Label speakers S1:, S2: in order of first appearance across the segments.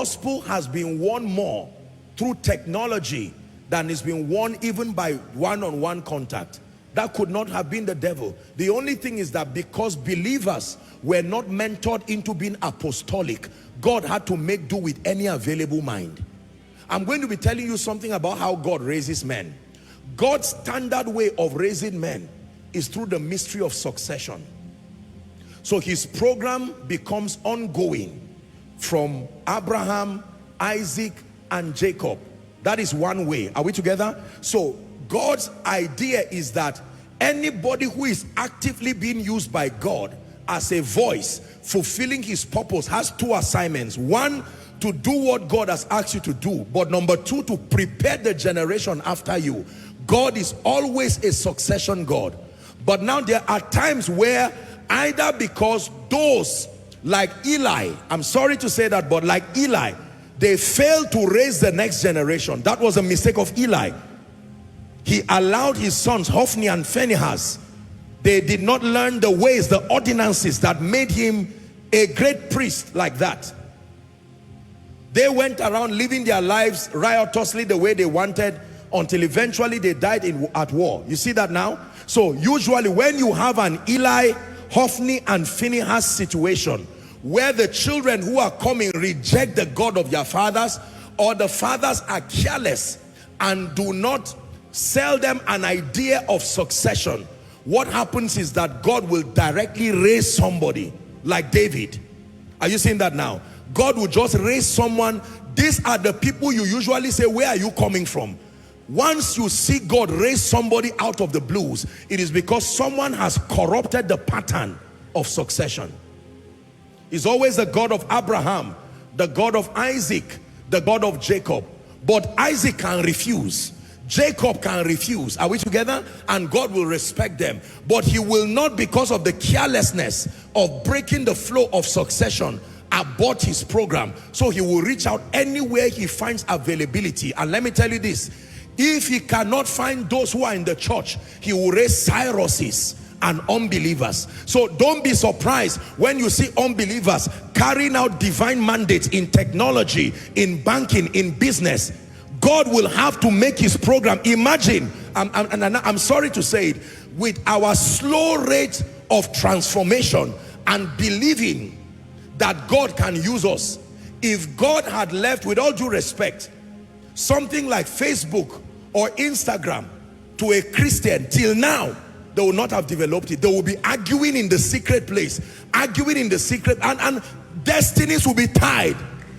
S1: gospel has been won more through technology than is being won even by one-on-one contact. That could not have been the devil. The only thing is that because believers were not mentored into being apostolic, God had to make do with any available mind. I'm going to be telling you something about how God raises men. God's standard way of raising men is through the mystery of succession. So his program becomes ongoing from Abraham, Isaac, and Jacob. That is one way. Are we together? So God's idea is that anybody who is actively being used by God as a voice fulfilling his purpose has two assignments. One, to do what God has asked you to do, but number two, to prepare the generation after you. God is always a succession God. But now there are times where either because those like Eli, I'm sorry to say that, but like Eli, they failed to raise the next generation. That was a mistake of Eli. He allowed his sons Hophni and Phinehas. They did not learn the ways, the ordinances that made him a great priest like that. They went around living their lives riotously the way they wanted until eventually they died at war. You see that now? So usually when you have an Eli, Hophni and Phinehas situation where the children who are coming reject the God of their fathers, or the fathers are careless and do not sell them an idea of succession, what happens is that God will directly raise somebody like David. Are you seeing that now? God will just raise someone. These are the people you usually say, where are you coming from? Once you see God raise somebody out of the blues, it is because someone has corrupted the pattern of succession. He's always the God of Abraham, the God of Isaac, the God of Jacob. But Isaac can refuse. Jacob can refuse. Are we together? And God will respect them. But he will not, because of the carelessness of breaking the flow of succession, abort his program. So he will reach out anywhere he finds availability. And let me tell you this, if he cannot find those who are in the church, he will raise Cyruses and unbelievers. So don't be surprised when you see unbelievers carrying out divine mandates in technology, in banking, in business. God will have to make his program. Imagine, I'm sorry to say it, with our slow rate of transformation and believing that God can use us, if God had left, with all due respect, something like Facebook or Instagram to a Christian, till now they will not have developed it. They will be arguing in the secret place, arguing in the secret, and destinies will be tied.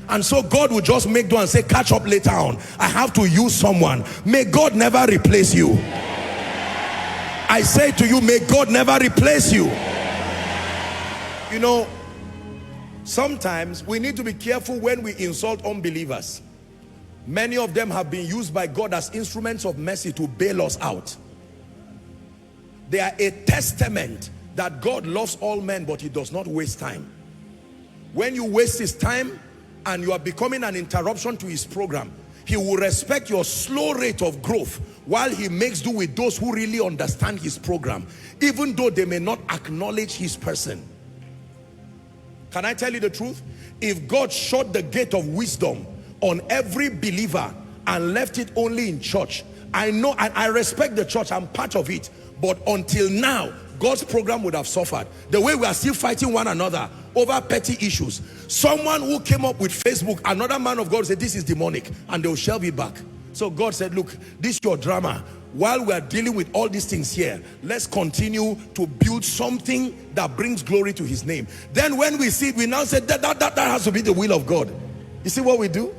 S1: And so God will just make do and say, catch up later on. I have to use someone. May God never replace you. I say to you, may God never replace you. You know, sometimes we need to be careful when we insult unbelievers. Many of them have been used by God as instruments of mercy to bail us out. They are a testament that God loves all men, but he does not waste time. When you waste his time and you are becoming an interruption to his program, he will respect your slow rate of growth while he makes do with those who really understand his program, even though they may not acknowledge his person. Can I tell you the truth? If God shut the gate of wisdom on every believer and left it only in church, I know, and I respect the church, I'm part of it, but until now God's program would have suffered. The way we are still fighting one another over petty issues. Someone who came up with Facebook, another man of God said this is demonic, and they will shelve it back. So God said, look, this is your drama. While we are dealing with all these things here, let's continue to build something that brings glory to his name. Then when we see it, we now say that has to be the will of God. You see what we do?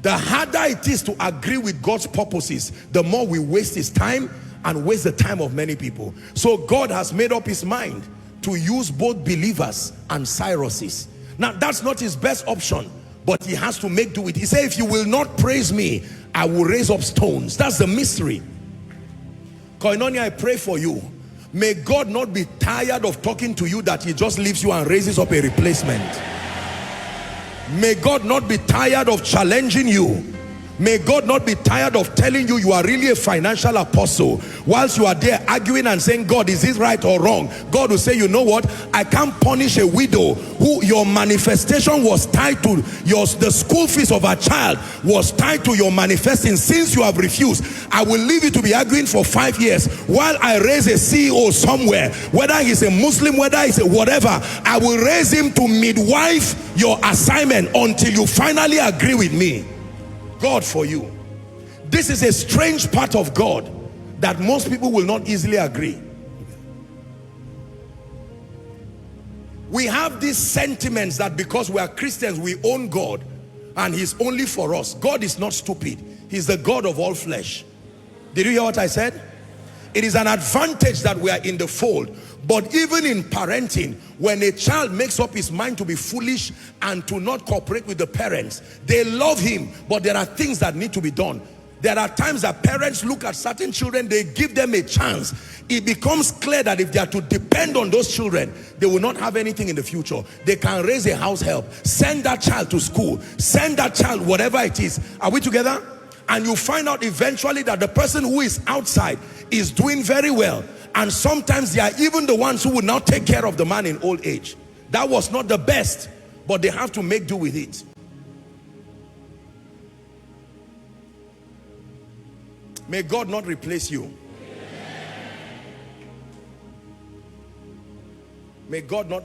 S1: The harder it is to agree with God's purposes, the more we waste his time and waste the time of many people. So God has made up his mind to use both believers and Cyruses. Now that's not his best option, but he has to make do it. He said, if you will not praise me, I will raise up stones. That's the mystery. Koinonia, I pray for you. May God not be tired of talking to you that he just leaves you and raises up a replacement. May God not be tired of challenging you May God not be tired of telling you you are really a financial apostle. Whilst you are there arguing and saying, God, is this right or wrong? God will say, you know what? I can't punish a widow who your manifestation was tied to the school fees of a child was tied to your manifesting. Since you have refused, I will leave you to be arguing for 5 years while I raise a CEO somewhere, whether he's a Muslim, whether he's a whatever. I will raise him to midwife your assignment until you finally agree with me. God for you. This is a strange part of God that most people will not easily agree. We have these sentiments that because we are Christians, we own God and he's only for us. God is not stupid. He's the God of all flesh. Did you hear what I said? It is an advantage that we are in the fold. But even in parenting, when a child makes up his mind to be foolish and to not cooperate with the parents, they love him, but there are things that need to be done. There are times that parents look at certain children, they give them a chance. It becomes clear that if they are to depend on those children, they will not have anything in the future. They can raise a house help, send that child to school, send that child whatever it is. Are we together? And you find out eventually that the person who is outside is doing very well. And sometimes they are even the ones who will now take care of the man in old age. That was not the best, but they have to make do with it. May God not replace you. May God not